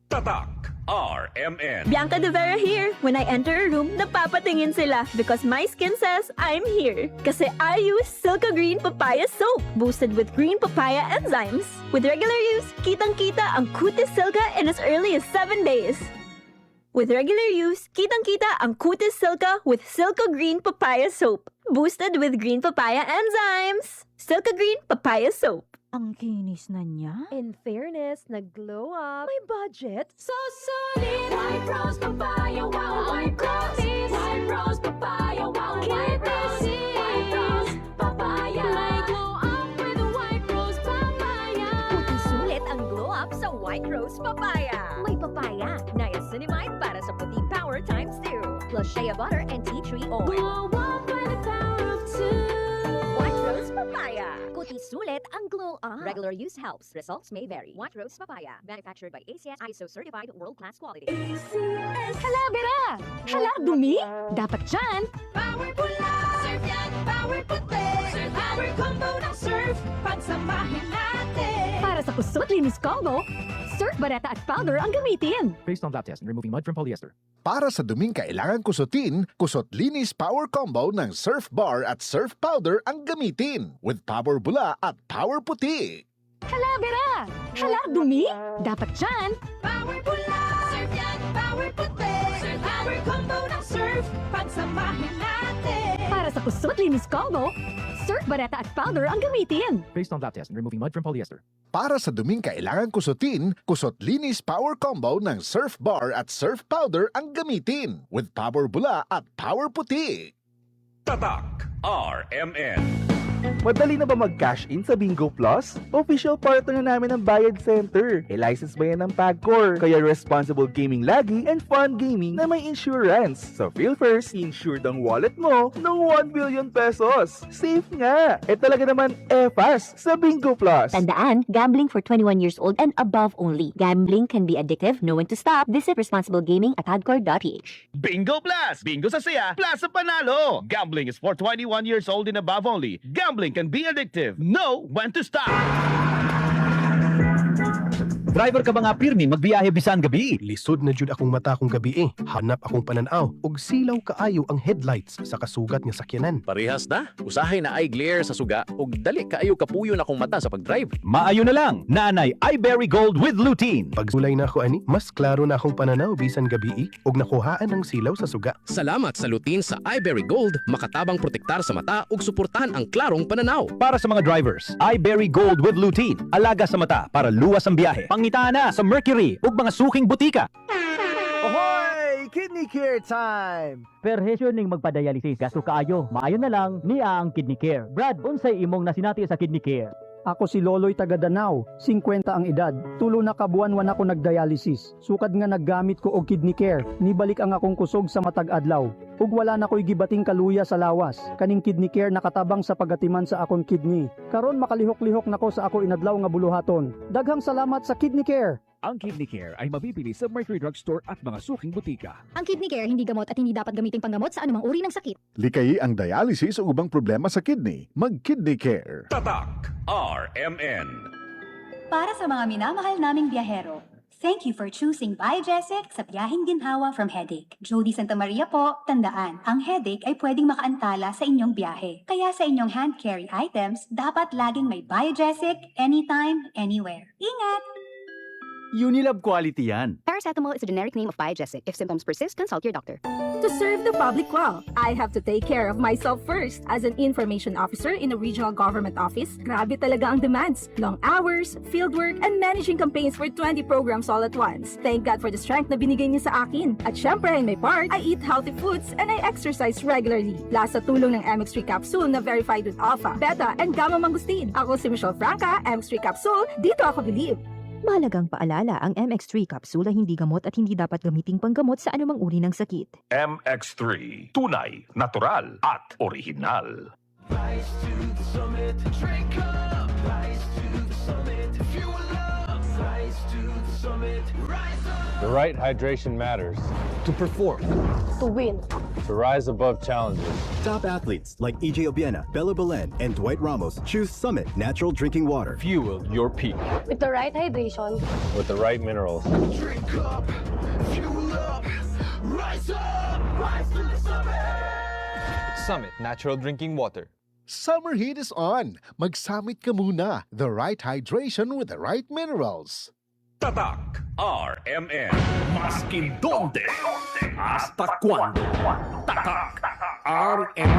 Tatak RMN. Bianca De Vera here. When I enter a room, napapatingin sila because my skin says I'm here. Kasi I use Silka Green Papaya Soap, boosted with green papaya enzymes. With regular use, kitang-kita ang Cutis Silka in as early as 7 days. With regular use, kitang-kita ang Cutis Silka with Silka Green Papaya Soap, boosted with green papaya enzymes. Silka Green Papaya Soap. Ang kinis na niya. In fairness, nag-glow up. May budget. So solid, white rose papaya, wow, white rose, white rose papaya, wow, white rose, white rose papaya. May glow up with a white rose papaya. Puting sulit ang glow up sa White Rose Papaya. May papaya, niacinamide para sa puti power times 2, plus shea butter and tea tree oil. Glow up by the power of two. White Rose Papaya. Kuti sulit ang glow up. Regular use helps. Results may vary. White Rose Papaya. Manufactured by ACS ISO certified world-class quality. Hala, Bera! Hala, dumi! Dapat dyan! Power pula, surf yan, power puti. Surf power combo ng surf, pagsamahin natin. Para sa kusot linis combo, Surf Bareta at Powder ang gamitin. Based on lab test and removing mud from polyester. Para sa duming kailangan kusutin, Kusot Linis Power Combo ng Surf Bar at Surf Powder ang gamitin with Power Bula at Power Puti. Hala, Bera! Hala, dumi! Dapat dyan! Power pula, surf yan, power puti. Surf power combo ng surf, pagsamahin natin. Para sa kusot linis combo, Surf Bareta at Powder ang gamitin. Based on lab test and removing mud from polyester. Para sa duming kailangan kusutin, Kusot Linis Power Combo ng Surf Bar at Surf Powder ang gamitin with Power Bula at Power Puti. Tatak RMN. Madali na ba mag-cash in sa Bingo Plus? Official partner na namin ng Bayad Center. E-license ba yan ng PAGCOR? Kaya responsible gaming lagi and fun gaming na may insurance. So feel first, insured ang wallet mo ng 1 billion pesos. Safe nga! E talaga naman fast sa Bingo Plus. Tandaan, gambling for 21 years old and above only. Gambling can be addictive, know when to stop. Visit responsiblegaming@hardcore.ph. Bingo Plus! Bingo sa saya, plus sa panalo! Gambling is for 21 years old and above only. Gambling can be addictive. Know when to stop! Driver ka ba nga pirmi magbiyahe bisan gabi? Lisod na jud akong mata akong gabi eh. Hanap akong pananaw og silaw kaayo ang headlights sa kasugat nga sakyanan. Parehas na. Usahay na eye glare sa suga ug dali kaayo kapuyo na akong mata sa pagdrive. Maayo na lang. Naanay iBerry Gold with lutein. Pagsulay na ako ani, mas klaro na akong pananaw bisan gabi eh og nakuhaan ang silaw sa suga. Salamat sa lutein sa iBerry Gold, makatabang protektar sa mata ug suportahan ang klarong pananaw. Para sa mga drivers, iBerry Gold with lutein. Alaga sa mata para luwas ang biyahe. Pangita na sa Mercury ug mga suking butika. Ahoy! Kidney Care time! Perhesyo ning magpadialysis gasto kaayo. Maayo na lang niya ang Kidney Care. Brad, unsay imong nasinati sa Kidney Care? Ako si Loloy taga Danau, 50 ang edad. Tulo na kabuan wan ako nagdialysis. Sukad nga naggamit ko og Kidney Care. Nibalik ang akong kusog sa matag adlaw. Ug wala na ko'y gibating kaluya sa lawas. Kaning Kidney Care nakatabang sa pagatiman sa akong kidney. Karon makalihok-lihok nako sa ako inadlaw nga buluhaton. Daghang salamat sa Kidney Care. Ang Kidney Care ay mabibili sa Mercury Drugstore at mga suking butika. Ang Kidney Care hindi gamot at hindi dapat gamitin panggamot sa anumang uri ng sakit. Likayi ang dialysis o ubang problema sa kidney. Mag-Kidney Care. Tatak RMN. Para sa mga minamahal naming biyahero, thank you for choosing Biogesic sa biyaheng ginhawa from headache. Jody Santa Maria po, tandaan, ang headache ay pwedeng makaantala sa inyong biyahe. Kaya sa inyong hand carry items, dapat laging may Biogesic anytime, anywhere. Ingat! Unilab quality yan. Paracetamol is a generic name of Biogesic. If symptoms persist, consult your doctor. To serve the public well, I have to take care of myself first. As an information officer in a regional government office, grabe talaga ang demands. Long hours, fieldwork, and managing campaigns for 20 programs all at once. Thank God for the strength na binigay niya sa akin. At syempre, in my part, I eat healthy foods and I exercise regularly. Last sa tulong ng MX3 capsule na verified with alpha, beta, and gamma mangosteen. Ako si Michelle Franca, MX3 capsule, dito ako believe. Mahalagang paalala, ang MX3 capsule ay hindi gamot at hindi dapat gamiting panggamot sa anumang uri ng sakit. MX3, tunay, natural, at original. Rise to the summit, drink up. Rise to the summit, fuel up. Rise to the summit, rise up. The right hydration matters. To perform. To win. To rise above challenges. Top athletes like EJ Obiena, Bella Belen, and Dwight Ramos choose Summit Natural Drinking Water. Fuel your peak. With the right hydration. With the right minerals. Drink up, fuel up, rise to the summit! Summit Natural Drinking Water. Summer heat is on. Mag-Summit ka muna. The right hydration with the right minerals. Tatak RMN. Maskin donde, hasta cuando. Tatak RMN.